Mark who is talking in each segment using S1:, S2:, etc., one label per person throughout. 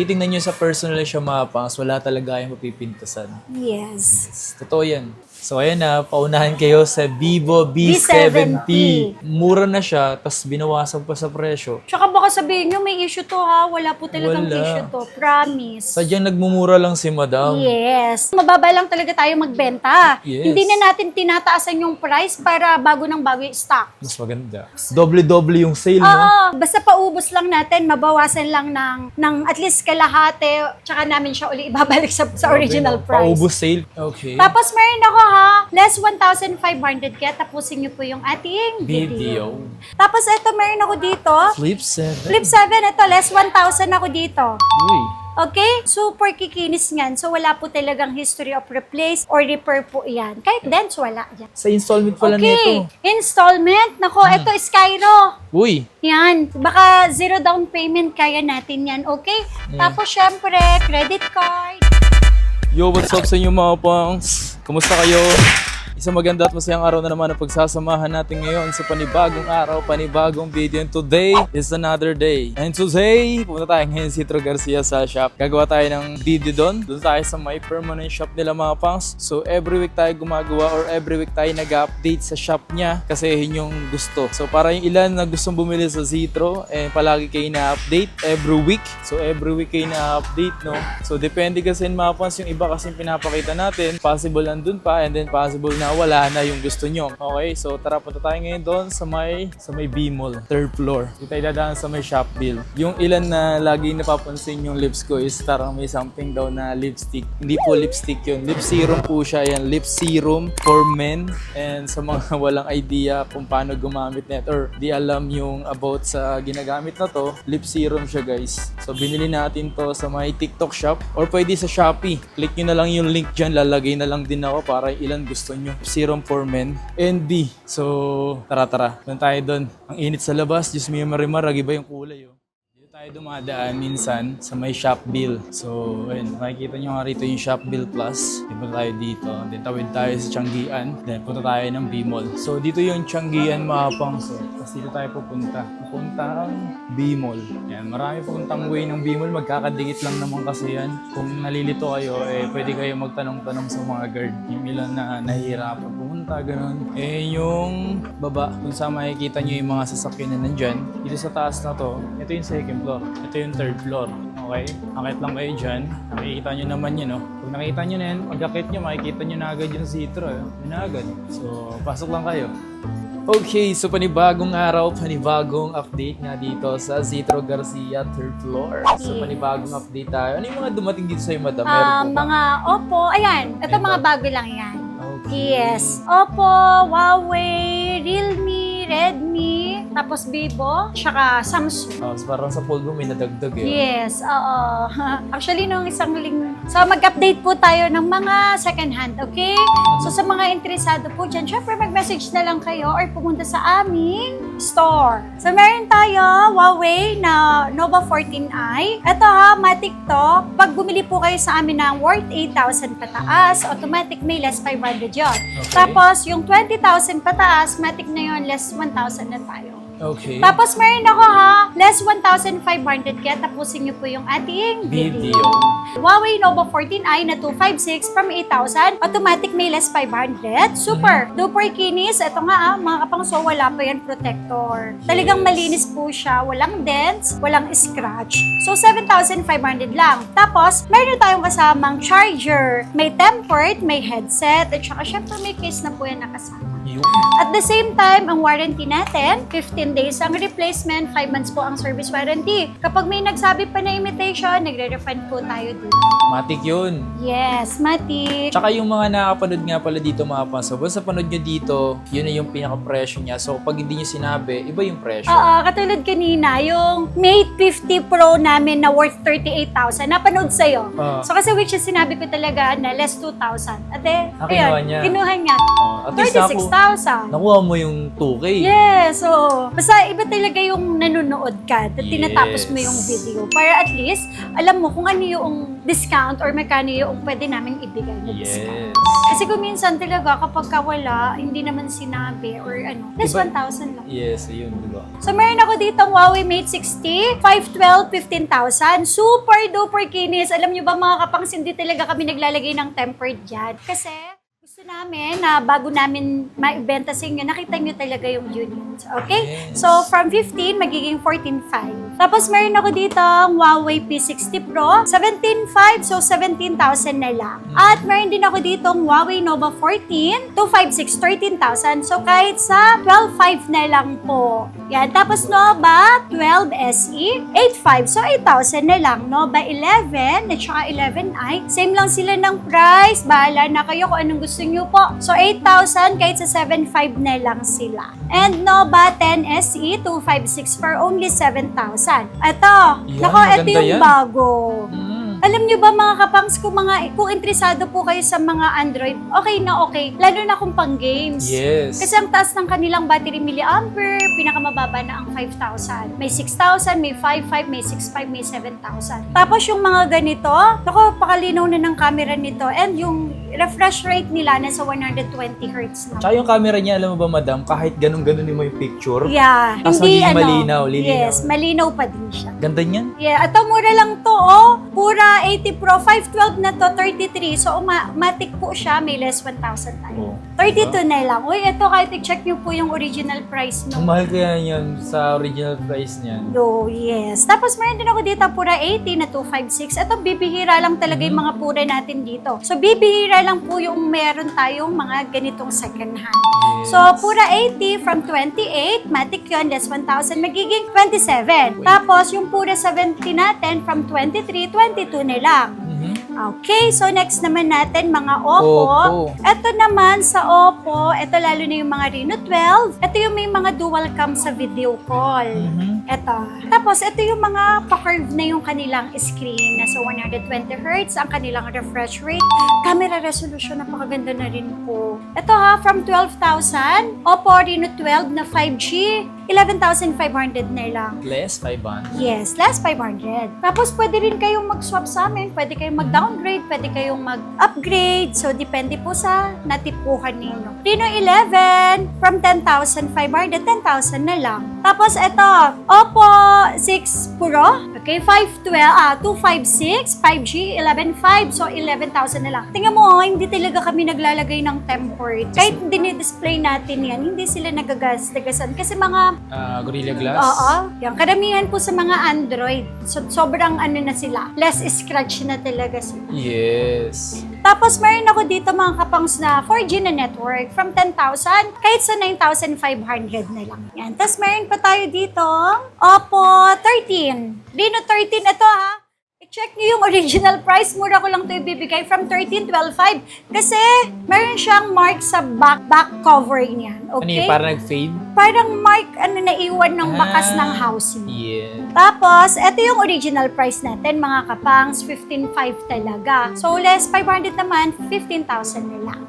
S1: titingnan nyo sa personal siya mga pangs, wala talaga yung mapipintasan.
S2: Yes.
S1: Totoo yan. So ayan na, paunahan kayo sa Vivo V70. Mura na siya, tas binawasan pa sa presyo.
S2: Tsaka baka sabihin nyo, may issue to ha. Wala po talagang
S1: Wala.
S2: issue to. Promise.
S1: Sadyang nagmumura lang si madam.
S2: Yes. Mababa lang talaga tayo magbenta.
S1: Yes.
S2: Hindi na natin tinataasan yung price para bago ng bago yung stock.
S1: Mas maganda. Doble-doble yung sale, no?
S2: Oo. Basta paubos lang natin, mabawasan lang ng at least kalahati. Tsaka namin siya uli ibabalik sa original price.
S1: Paubos sale. Okay.
S2: Tapos meron ako ha, less 1,500 kaya tapusin niyo po yung ating video. Tapos ito meron ako dito.
S1: Flip 7.
S2: Flip 7, ito less 1,000 ako dito.
S1: Uy.
S2: Okay? Super kikinis niyan. So wala po talagang history of replace or repair po yan. Kahit dents, wala yan.
S1: Sa installment pala nito.
S2: Installment. Nako, ito Skyro.
S1: Uy.
S2: Yan. Baka zero down payment kaya natin yan. Okay? Tapos syempre, credit card.
S1: Yo, what's up sa inyo mga pangs? Kumusta kayo? Isang maganda at masayang araw na naman ang pagsasamahan natin ngayon sa panibagong araw, panibagong video. And today is another day. And today, pumunta tayo ngayon si Citro Garcia sa shop. Gagawa tayo ng video doon. Doon tayo sa may permanent shop nila mga pangs. So every week tayo gumagawa or every week tayo nag-update sa shop niya kasi yun yung gusto. So para yung ilan na gustong bumili sa Citro, palagi kayo na-update every week. So every week kayo na-update, no? So depende kasi mga pangs, yung iba kasi pinapakita natin, possible nandun pa and then possible na wala na yung gusto nyo. Okay, so tara, punta tayo ngayon doon sa may B-Mall, 3rd floor. Dito tayo dadaan sa may shop bill. Yung ilan na lagi napapansin yung lips ko is tarang may something daw na lipstick. Hindi po lipstick yun. Lip serum po siya. Yan, lip serum for men. And sa mga walang idea kung paano gumamit net or di alam yung about sa ginagamit na to, lip serum siya guys. So binili natin to sa may TikTok shop or pwede sa Shopee. Click nyo na lang yung link dyan. Lalagay na lang din ako para ilan gusto nyo. Serum for men. ND. So, tara. Doon tayo doon. Ang init sa labas. Diyos mo yung marimar. Iba yung kulay. Oh. Dito tayo dumadaan minsan sa may shop bill. So, ayun. Makikita nyo nga rito yung shop bill plus. Punta tayo dito. Then tawid tayo sa Tianggian. Then punta tayo ng B-Mall. So, dito yung Tianggian mga pangso. Tapos dito tayo pupunta. Pupunta ang B-Mall. Yan. Marami pupuntang way ng B-Mall. Magkakadikit lang naman kasi yan. Kung nalilito kayo, pwede kayo magtanong-tanong sa mga guard. Yung ilan na nahihirapan pumunta, ganun. Yung baba, kung saan makikita nyo yung mga sasakyan na nandyan. Dito sa taas na to, ito yung 2nd floor. Ito yung 3rd floor. Okay? Akit lang kayo dyan. Nakikita nyo naman yun, no? Pag nakita nyo na yan, pag-akit nyo, makikita nyo na agad yung Citro. Yun na agad. So, pasok lang kayo. Okay, so panibagong araw, panibagong update nga dito sa Citro Garcia 3rd floor. So panibagong update tayo. Ano yung mga dumating dito sa'yo, madam? Meron po ba?
S2: Mga Oppo, ayan. Ito mga bago lang yan.
S1: Okay.
S2: Yes. Oppo, Huawei, Realme, Redmi, tapos Vivo, tsaka Samsung.
S1: So parang sa Polvo may nadagdag eh.
S2: Yes, oo. Actually, nung isang So, mag-update po tayo ng mga second hand, okay? So, sa mga interesado po dyan, syempre mag-message na lang kayo or pumunta sa aming store. So, meron tayo Huawei na Nova 14i. Ito ha, matic to. Pag bumili po kayo sa amin ng worth 8,000 pataas, automatic may less 500 yun.
S1: Okay.
S2: Tapos, yung 20,000 pataas, matic na yun, less 1,000 na tayo.
S1: Okay.
S2: Tapos meron ako ha, less 1,500 kaya tapusin niyo po yung ating video. Huawei Nova 14i na 256 from 8,000, automatic may less 500. Super, duper kinis. Ito nga mga kapangso, wala pa yan protector. Talagang malinis po siya, walang dents, walang scratch. So 7,500 lang. Tapos, meron tayong kasamang charger. May tempered, may headset, at saka syempre may case na po yan nakasama. At the same time, ang warranty natin, 15 days ang replacement, 5 months po ang service warranty. Kapag may nagsabi pa na imitation, nagre-refund po tayo dito.
S1: Matic yun.
S2: Yes, Matic.
S1: Tsaka yung mga nakapanood nga pala dito mga panso, basta panood nyo dito, yun na yung pinaka-presyo niya. So pag hindi nyo sinabi, iba yung presyo.
S2: Oo, katulad kanina, yung Mate 50 Pro namin na worth 38,000, napanood sa'yo. So kasi which is sinabi ko talaga na less 2,000. Ate,
S1: kinuha niya.
S2: kinuha niya.
S1: At least ako,
S2: 6,000.
S1: Nakuha mo yung 2K.
S2: Yes, so basta iba talaga yung nanonood ka at
S1: Yes.
S2: tinatapos mo yung video para at least alam mo kung ano yung discount or magkano yung pwede namin ibigay na discount.
S1: Yes.
S2: Kasi kung minsan talaga kapag wala, hindi naman sinabi or ano, less
S1: Iba-
S2: 1,000 lang.
S1: Yes, ayun, diba?
S2: So meron ako dito ang Huawei Mate 60, 512, 15,000. Super duper kinis. Alam nyo ba mga kapangs, hindi talaga kami naglalagay ng tempered dyan. Kasi gusto namin na bago namin maibenta sa inyo, nakita nyo talaga yung units. Okay?
S1: Yes.
S2: So from 15, magiging 14,500. Tapos meron ako dito ang Huawei P60 Pro, 17,500, so 17,000 na lang. At meron din ako dito ang Huawei Nova 14, 256, 13,000. So kahit sa 12,500 na lang po. Yan. Tapos Nova 12 SE, 8,500, so 8,000 na lang. Nova 11 at saka 11i, same lang sila ng price. Bahala na kayo kung anong gusto nyo po. So 8,000 kahit sa 7,500 na lang sila. And Nova 10 SE, 256 for only 7,000. Ito.
S1: Yan,
S2: Nako, ito
S1: maganda
S2: yung
S1: yan.
S2: bago.
S1: Mm.
S2: Alam nyo ba mga kapangs, kung interesado po kayo sa mga Android, okay na okay. Lalo na kung pang games.
S1: Yes.
S2: Kasi ang taas ng kanilang battery milliampere, pinakamababa na ang 5,000. May 6,000, may 5,500, may 6,500, may 7,000. Tapos yung mga ganito, naku, pakalinaw na ng camera nito. And yung refresh rate nila nasa 120 Hz na.
S1: Tsaka yung camera niya, alam mo ba madam, kahit ganun-ganun mo yung picture,
S2: Yeah.
S1: Tas
S2: Hindi
S1: magiging malinaw, lilinaw.
S2: Yes, malinaw pa din siya.
S1: ganda niyan.
S2: Yeah, ito mura lang to, oh. Pura 80 Pro, 512 na to, 33. So, matic po siya, may less 1,000 tayo.
S1: Oh.
S2: 32 na lang. Uy, ito kahit i-check nyo po yung original price
S1: Ang
S2: no.
S1: mahal kaya yan sa original price niyan.
S2: Oh, yes. Tapos meron din ako dito, pura 80 na 256. Ito, bibihira lang talaga yung mga pura natin dito. So, bibihira lang po yung meron tayong mga ganitong second hand.
S1: Yes.
S2: So, pura 80 from 28, matic yun, less 1,000, magiging 27. Tapos, yung pura 70 natin, from 23, 22 na lang.
S1: Mhm.
S2: Okay, so next naman natin, mga Oppo.
S1: Oppo.
S2: Ito naman sa Oppo, ito lalo na yung mga Reno 12. Ito yung may mga dual cam sa video call.
S1: Mhm.
S2: Ito. Tapos, ito yung mga pa-curve na yung kanilang screen. Nasa 120 Hz ang kanilang refresh rate. Camera resolution, napakaganda na rin po. Ito ha, from 12,000, Oppo Reno 12 na 5G, 11,500 na lang.
S1: Less 500.
S2: Yes, less 500. Tapos, pwede rin kayong mag-swap sa amin. Pwede kayong mag-downgrade, pwede kayong mag-upgrade. So, depende po sa natipuhan ninyo. Reno 11, from 10,500, 10,000 na lang. Tapos, ito, Oppo 6 Pro. Okay, 256, 5G, 11,500. So, 11,000 na lang. Tingnan mo, hindi talaga kami naglalagay ng tempered. Kahit dinidisplay natin yan, hindi sila nagagas-dagasan. Kasi mga
S1: Gorilla Glass.
S2: oo. Yung karamihan po sa mga Android. So, sobrang ano na sila. Less scratch na talaga sila.
S1: Yes.
S2: Tapos, meron ako dito mga kapangs na 4G na network from 10,000 kahit sa 9,500 na lang. Yan. Tapos, meron pa tayo dito Oppo 13. Reno 13, ito ha. I-check niyo yung original price. Mura ko lang ito ibibigay from 13,12,500. Kasi, meron siyang mark sa back cover niyan.
S1: Ano
S2: Okay?
S1: yun, parang nag-fade?
S2: Parang mark, naiwan ng bakas ng housing.
S1: Yeah.
S2: Tapos, ito yung original price natin, mga kapangs, 15,500 talaga. So, less 500 naman, 15,000 na lang.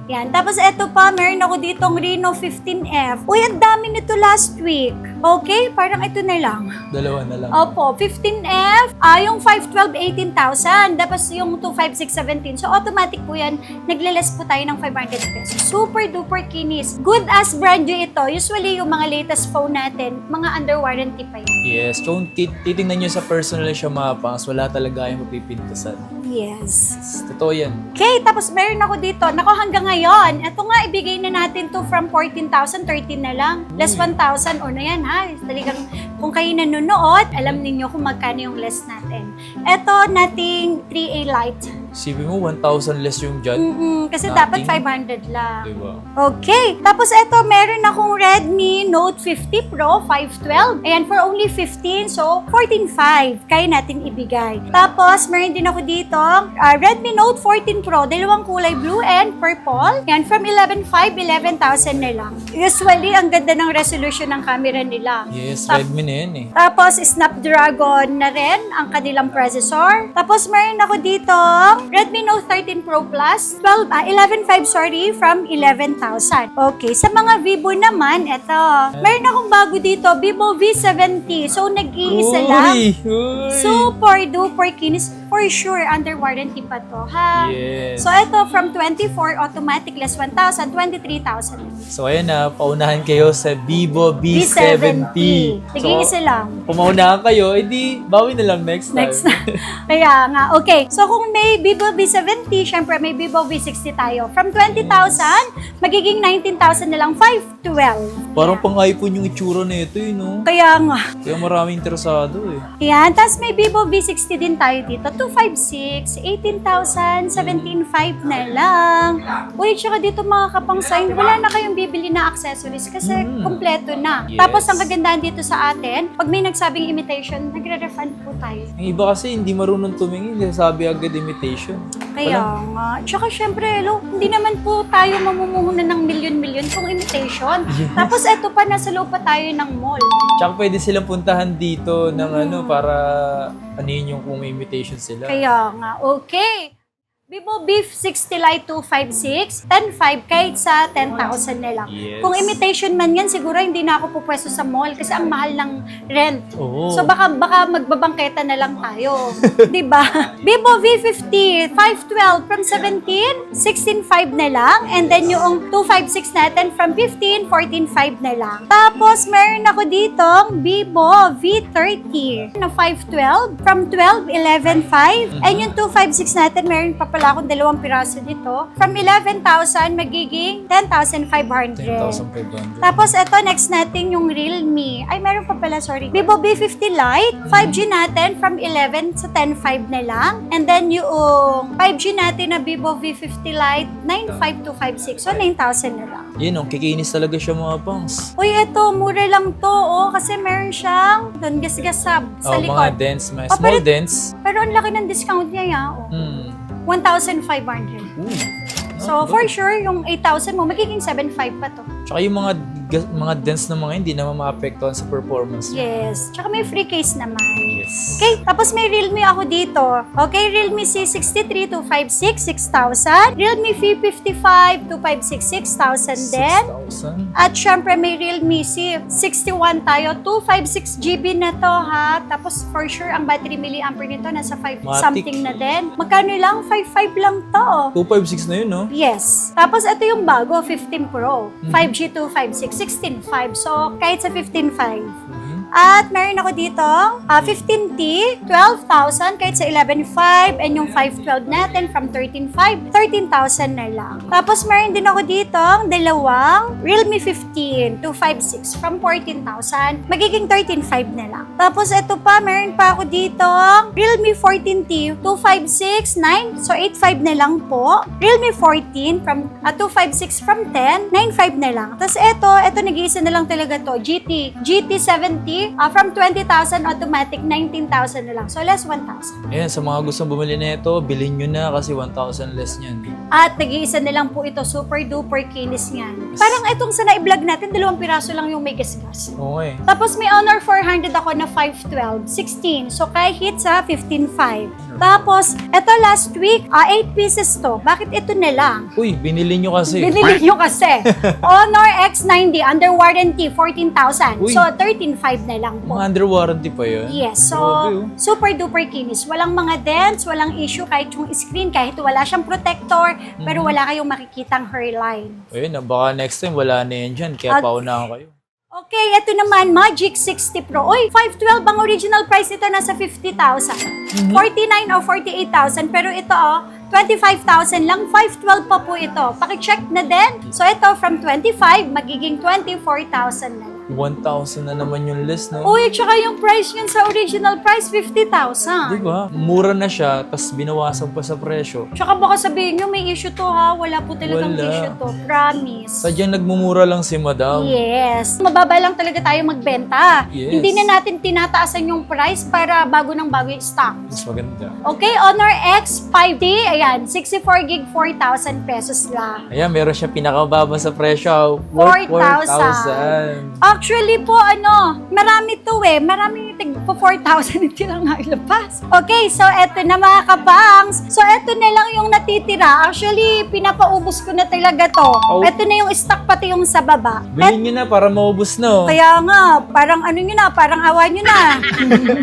S2: Yan. Tapos, ito pa, meron ako ditong Reno 15F. Uy, ang dami nito last week. Okay? Parang ito na lang.
S1: Dalawa na lang.
S2: Opo, 15F, yung 512, 18,000. Tapos yung 256, 17. So, automatic po yan. Nagle-less po tayo ng 500 pesos. Super duper kinis. Good as brand new ito. Usually, yung mga latest phone natin, mga under warranty pa yan.
S1: Yes. Kung titingnan nyo sa personal siya mga pangs, wala talaga kayong mapipintasan.
S2: Yes.
S1: Totoo yan.
S2: Okay, tapos meron ako dito. Nako, hanggang ngayon. Ito nga, ibigay na natin to from 14,000, 13 na lang. Less 1,000. O na yan ha. Talagang, kung kayo nanonood, alam ninyo kung magkano yung less natin. Ito, nating 3A Lite.
S1: Sabi mo, 1,000 less yung dyan.
S2: Kasi
S1: Nothing.
S2: dapat 500 lang.
S1: Diba?
S2: Okay. Tapos ito, meron akong Redmi Note 50 Pro 512. Ayan, for only 15. So, 14,500. Kaya natin ibigay. Tapos, meron din ako dito, Redmi Note 14 Pro. Dalawang kulay, blue and purple. Ayan, from 11,500, 11,000 na lang. Usually, ang ganda ng resolution ng camera nila.
S1: Yes, Redmi na yan eh.
S2: Tapos, Snapdragon na rin ang kanilang processor. Tapos, meron ako dito ang Redmi Note 13 Pro Plus, 11.5 sorry, from 11,000. Okay, sa mga Vivo naman, eto. Meron akong bago dito, Vivo V70. So, nag-iisa lang.
S1: Uy.
S2: Super duper kinis. For sure, under warranty pa to, ha?
S1: Yes.
S2: So, ito, from 24, automatic less 1,000, 23,000.
S1: So ayan na, paunahan kayo sa Vivo V70.
S2: Nag-iisa lang.
S1: Pumaunahan kayo, edi bawi na lang next time.
S2: Next na. Kaya nga, okay. So, kung may Vivo V70, syempre may Vivo V60 tayo. From 20,000, magiging 19,000 na lang, 512.
S1: Parang pang iPhone yung itsura na ito, no?
S2: Kaya nga.
S1: Kaya maraming interesado eh.
S2: Yan. Tapos may Vivo V60 din tayo dito. 256, 18,000, 17,500 na lang. Uy, tsaka dito mga kapangsain, wala na kayong bibili na accessories kasi kompleto na.
S1: Yes.
S2: Tapos ang kagandahan dito sa atin, pag may nagsabing imitation, nagre-refund po tayo.
S1: Yung iba kasi hindi marunong tumingin, sabi agad imitation.
S2: Kaya nga. Tsaka syempre, hindi naman po tayo mamumuhunan ng milyon-milyon kung imitation.
S1: Yes.
S2: Tapos eto pa, nasa loob pa tayo ng mall.
S1: Tsaka pwede silang puntahan dito ng para ano yun yung kung may imitation sila.
S2: Kaya nga, okay. Vivo V60 Lite 256, 10.5 kahit sa 10,000 na lang.
S1: Yes.
S2: Kung imitation man yan, siguro hindi na ako pupwesto sa mall kasi ang mahal ng rent.
S1: Oo.
S2: So baka magbabangketa na lang tayo. 'Di ba? Vivo V50 512 from 17, 16.5 na lang, and then yung 256 natin from 15, 14.5 na lang. Tapos meron ako ditong Vivo V30 na 512 from 12, 11.5, and yung 256 natin meron pa pala akong 2 piraso dito. From 11,000 magiging 10,500.
S1: 10,500.
S2: Tapos ito, next natin yung Realme. Ay, meron pa pala, sorry. Vivo V50 Lite, 5G natin from 11 sa 10.5 na lang. And then yung 5G natin na Vivo V50 Lite, 95256. So, 9,000 na lang.
S1: Yun, kikinis talaga siya mga pangs.
S2: Uy, ito, mura lang to, kasi meron siyang doon gas-gasab sa
S1: Mga
S2: likod.
S1: dents, mga
S2: Oh,
S1: small
S2: pero-
S1: dents.
S2: Pero ang laki ng discount niya, 1,500.
S1: Uy.
S2: So, for sure, yung 8,000 mo, magiging 7,500 pa to.
S1: Tsaka yung mga dents na mga hindi naman maapektuhan sa performance.
S2: Yes. Tsaka may free case naman.
S1: Yes.
S2: Okay, tapos may Realme ako dito. Okay, Realme C63 256, 6,000. Realme V55 256, 6,000 din.
S1: 6,000.
S2: At syempre may Realme C61 tayo, 256 GB na to ha. Tapos for sure ang battery milliampere nito nasa 5
S1: Matic.
S2: something na din. Magkano lang? 5,500 lang to.
S1: 256 na yun, no?
S2: Yes. Tapos ito yung bago, 15 Pro. 5G 256, 16.5. So kahit sa 15.5. At meron ako dito, 15T, 12,000 kahit sa 11.5, and yung 512 natin from 13.5, 13,000 na lang. Tapos meron din ako dito, dalawang Realme 15, 256 from 14,000, magiging 13.5 na lang. Tapos ito pa, meron pa ako dito, Realme 14T, 256, 9, so 8.5 na lang po. Realme 14 from 256 from 10, 9.5 na lang. Tapos ito nag-iisa na lang talaga to, GT70, from 20,000 automatic 19,000 na lang. So less 1,000.
S1: Ayan, sa mga gustong bumili na ito, bilhin nyo na kasi 1,000 less niyan.
S2: At nag-iisa na lang po ito, super duper kinis niyan. Parang itong sa na-vlog natin, 2 piraso lang yung may gas-gas.
S1: Okay.
S2: Tapos may Honor 400 ako na 512, 16. So kahit sa 15.5. Tapos, ito last week, 8 pieces to. Bakit ito na lang?
S1: Uy, binili nyo kasi.
S2: Binili nyo kasi. Honor X90, under warranty, 14,000.
S1: Uy.
S2: So, 13,500 na lang po.
S1: Mga under warranty pa yun.
S2: Yes, so
S1: Grabe, oh.
S2: super duper kinis. Walang mga dents, walang issue kahit yung screen, kahit wala siyang protector, pero wala kayong makikitang hairline.
S1: Ayun, baka next time wala na yan dyan, kaya
S2: At-
S1: paunahan kayo.
S2: Okay, ito naman, Magic 60 Pro. Uy, 512, ang original price nito nasa 50,000. 49 o 48,000, pero ito 25,000 lang, 512 pa po ito. Paki-check na din. So ito, from 25, magiging 24,000 na lang.
S1: 1,000 na naman yung less, no?
S2: Uy, tsaka yung price yun sa original price, 50,000.
S1: Diba? Mura na siya, tapos binawasan pa sa presyo.
S2: Tsaka baka sabihin nyo, may issue to ha. Wala po talagang
S1: Wala.
S2: issue to. Promise.
S1: Sadyang nagmumura lang si madam.
S2: Yes. Mababa lang talaga tayo magbenta.
S1: Yes.
S2: Hindi na natin tinataasan yung price para bago ng bago yung stock.
S1: Mas maganda.
S2: Okay, Honor X 5D, ayan, 64 gig, 4,000 pesos lang.
S1: Ayan, meron siya pinakababa sa presyo. Worth
S2: 4,000.
S1: 4,000.
S2: Actually po, marami to marami tig po 4,000 hindi lang nailabas. Okay, so eto na mga kabangs. So eto na lang yung natitira. Actually, pinapaubos ko na talaga to.
S1: Oh.
S2: Eto na yung stock pati yung sa baba.
S1: Bilhin nyo na para maubos na.
S2: Kaya nga, parang ano nyo na, parang awa nyo na.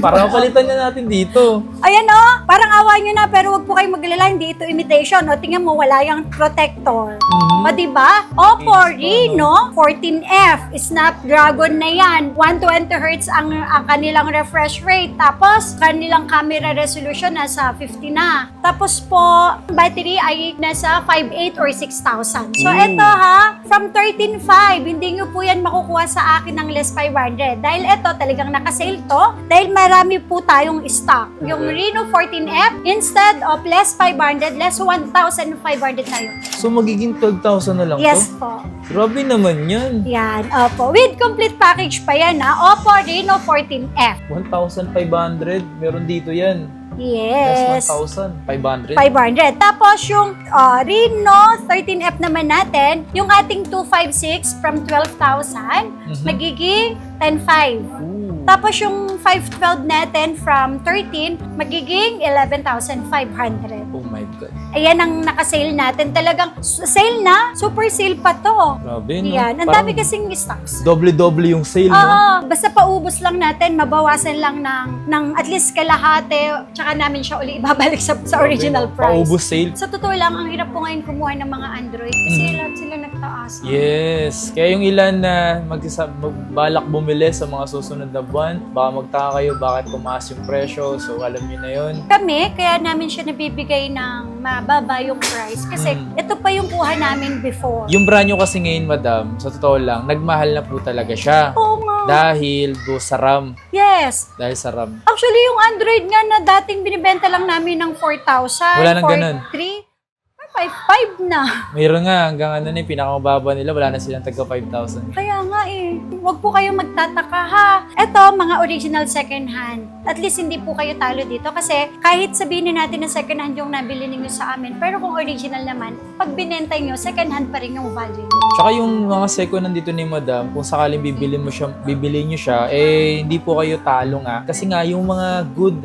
S1: Para mapalitan na natin dito.
S2: Ayan o, parang awa nyo na, pero wag po kayong maglala, hindi ito imitation. O, tingnan mo, wala yung protector. O, diba? Oppo Reno 14F, Snapdragon na yan. 120Hz ang kanilang refresh rate. Tapos, kanilang camera resolution nasa 50 na. Tapos po, battery ay nasa 5,800 or 6,000. So, eto ha, from 13,500, hindi nyo po yan makukuha sa akin ng less 500. Dahil eto, talagang nakasale to. Dahil marami po tayong stock. Yung Reno 14F, instead of less 500, less 1,500 na yun.
S1: So magiging 12,000 na lang
S2: Yes
S1: to?
S2: po.
S1: Grabe naman yan.
S2: Yan, opo. With complete package pa yan ha. Oppo Reno 14F.
S1: 1,500. Meron dito yan.
S2: Yes.
S1: Plus 1,500.
S2: 500. Tapos yung Reno 13F naman natin, yung ating 256 from 12,000, magiging 10,500.
S1: Ooh.
S2: Tapos yung 512 natin from 13, magiging 11,500.
S1: Oh my God.
S2: Ayan ang nakasale natin. Talagang sale na, super sale pa to.
S1: Grabe, no?
S2: Yan, ang
S1: Parang
S2: dami kasing stocks.
S1: doble-doble yung sale, no?
S2: Oo, basta paubos lang natin, mabawasan lang ng at least kalahati, tsaka namin siya uli ibabalik sa original
S1: Grabe, no?
S2: price.
S1: Paubos sale.
S2: Sa totoo lang, ang hirap po ngayon kumuha ng mga Android kasi lahat sila nagtaas.
S1: Yes. Kaya yung ilan na balak bumili sa mga susunod na buwan, baka magtaka kayo bakit tumaas yung presyo. So, alam niyo na yun.
S2: Kami, kaya namin siya nabibigay ng mababa yung price kasi ito pa yung kuha namin before.
S1: Yung brand nyo kasi ngayon, madam, sa totoo lang, nagmahal na po talaga siya.
S2: Oo nga.
S1: Dahil do sa RAM.
S2: Yes.
S1: Dahil sa RAM.
S2: Actually, yung Android nga na dating binibenta lang namin ng 4,000,
S1: Wala nang ganun.
S2: 4,300, 5,500 na.
S1: Mayroon nga, hanggang ano na yung pinakamababa nila, wala na silang tagka 5,000.
S2: Kaya nga eh. Huwag po kayong magtataka ha. Ito, mga original second hand. At least hindi po kayo talo dito kasi kahit sabihin na natin na second hand yung nabili ninyo sa amin, pero kung original naman, pag binenta nyo, second hand pa rin yung value.
S1: Tsaka yung mga second hand dito ni madam, kung sakaling bibili nyo siya, eh hindi po kayo talo nga. Kasi nga, yung mga good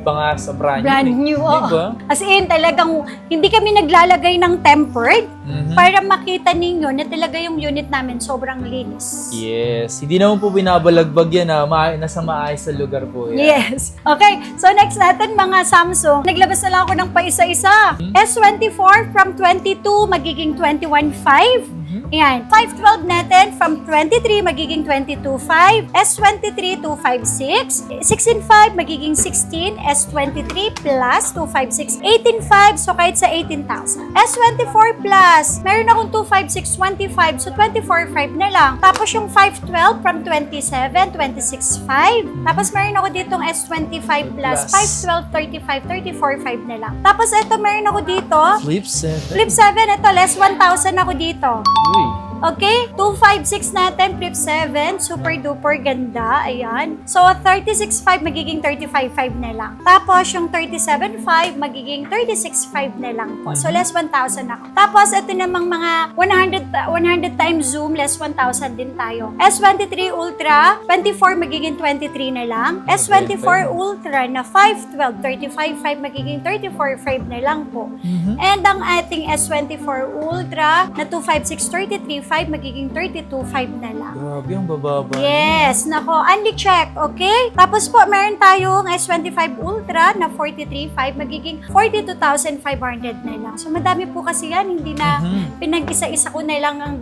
S1: pa nga sa brand
S2: New.
S1: Diba?
S2: As in, talagang hindi kami naglalagay ng tempered para makita ninyo na talaga yung unit namin sobrang linis.
S1: Yes. Hindi naman po binabalagbag yan ha. Nasa maayos sa lugar po yan.
S2: Yes. Okay. So next natin mga Samsung. Naglabas na lang ako ng paisa-isa. S24 from 22 magiging 21.5. Ayan. 512 natin from 23 magiging 22.5. S23 256. 16.5 magiging 16. S23 plus 256. 18.5 so kahit sa 18,000. S24 plus meron akong 256 25 so 24.5 na lang. Tapos yung 512 from 27 26.5. Tapos meron ako ditong S25 plus 512 35 34.5 na lang. Tapos ito meron ako dito
S1: Flip 7.
S2: Flip 7, ito, less 1,000 ako dito.
S1: Uy.
S2: Okay? 256 natin, Flip 7. Super duper ganda. Ayan. So, 36.5 magiging 35.5 na lang. Tapos, yung 37.5 magiging 36.5 na lang po. So, less 1,000 ako. Tapos, ito namang mga 100 times zoom, less 1,000 din tayo. S23 Ultra, 24 magiging 23 na lang. S24 Ultra na 512, 35.5 magiging 34.5 na lang po. And ang ating S24 Ultra na 256, 33.5 magiging 32.5 na lang.
S1: Grabe, ang bababa.
S2: Yes, nako, only check, okay? Tapos po, meron tayong S25 Ultra na 43.5 magiging 42,500 na lang. So, madami po kasi yan, hindi na pinag-isa-isa ko na lang ang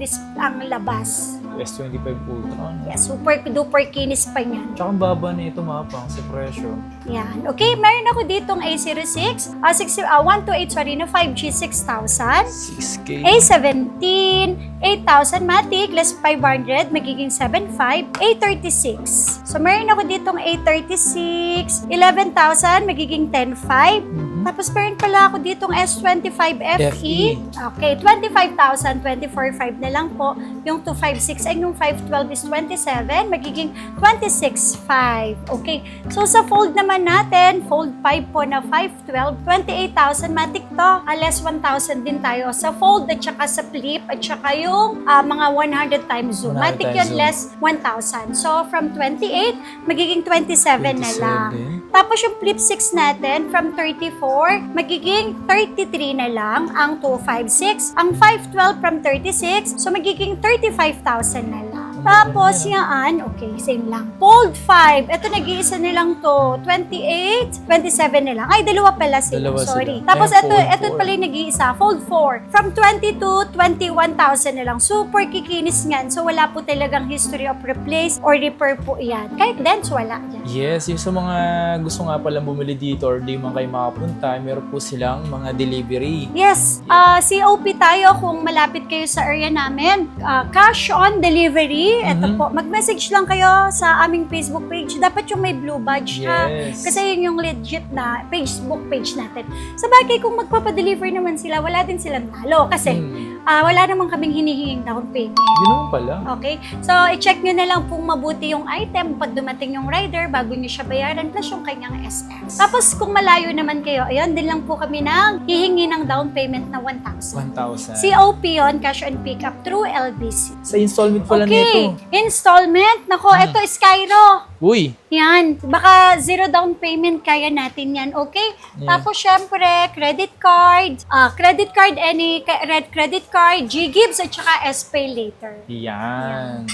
S2: labas.
S1: S25 Ultra. No?
S2: Yes, super duper kinis pa niyan.
S1: Tsaka ang baba na ito mapang sa presyo.
S2: Yan. Okay, meron ako ditong A06, 128, sorry, na 5G 6,000.
S1: 6K.
S2: A17, 8,000 matic, less 500, magiging 7,500. A36. So, meron ako ditong A36, 11,000, magiging 10,500. Tapos, meron pala ako ditong S25 FE. Okay, 25,000, 24,500 na lang po. Yung 256 and yung 512 is 27, magiging 26,500. Okay. So, sa fold naman natin, fold 5 po na 512, 28,000. Matik to. Less 1,000 din tayo sa fold at saka sa flip at saka yung mga 100 times zoom.
S1: 100
S2: Matik
S1: times
S2: yun,
S1: zoom.
S2: less 1,000. So, from 28, magiging 27 na lang.
S1: 27.
S2: Tapos yung flip 6 natin, from 34, magiging 33 na lang ang 256. Ang 512 from 36, so magiging 35,000 na lang. Tapos yan, okay, same lang. Fold 5, ito nag-iisa nilang to, 28, 27 na lang. Ay, dalawa pala sila,
S1: Dalawa
S2: sorry.
S1: sila.
S2: Tapos
S1: Ayan,
S2: ito
S1: fold
S2: pala yung nag-iisa, fold 4. From 22, 21,000 na lang. Super kikinis nga. So wala po talagang history of replace or repair po yan. Kahit dents, wala yan.
S1: Yes, yung sa mga gusto nga palang bumili dito or di man kayo makapunta, meron po silang mga delivery.
S2: Yes, COP tayo kung malapit kayo sa area namin. Cash on delivery. Ito po, mag-message lang kayo sa aming Facebook page. Dapat yung may blue badge ha.
S1: Yes.
S2: Kasi yun yung legit na Facebook page natin. Sa bagay, kung magpapadeliver naman sila, wala din silang talo. Kasi wala naman kaming hinihinging down payment.
S1: Yun naman pala.
S2: Okay? So, i-check nyo na lang kung mabuti yung item pag dumating yung rider bago nyo siya bayaran plus yung kanyang SS. Tapos, kung malayo naman kayo, ayun, din lang po kami ng hihingi ng down payment na 1,000.
S1: 1,000.
S2: COP yun, cash on pickup through LBC.
S1: Sa installment pala
S2: Okay,
S1: nito.
S2: installment. Nako, ito Skyro.
S1: Uy,
S2: Yan, baka zero down payment kaya natin yan, okay?
S1: Yeah.
S2: Tapos syempre, credit card, any red credit card, G-Gibbs at saka S-Pay later.
S1: yan.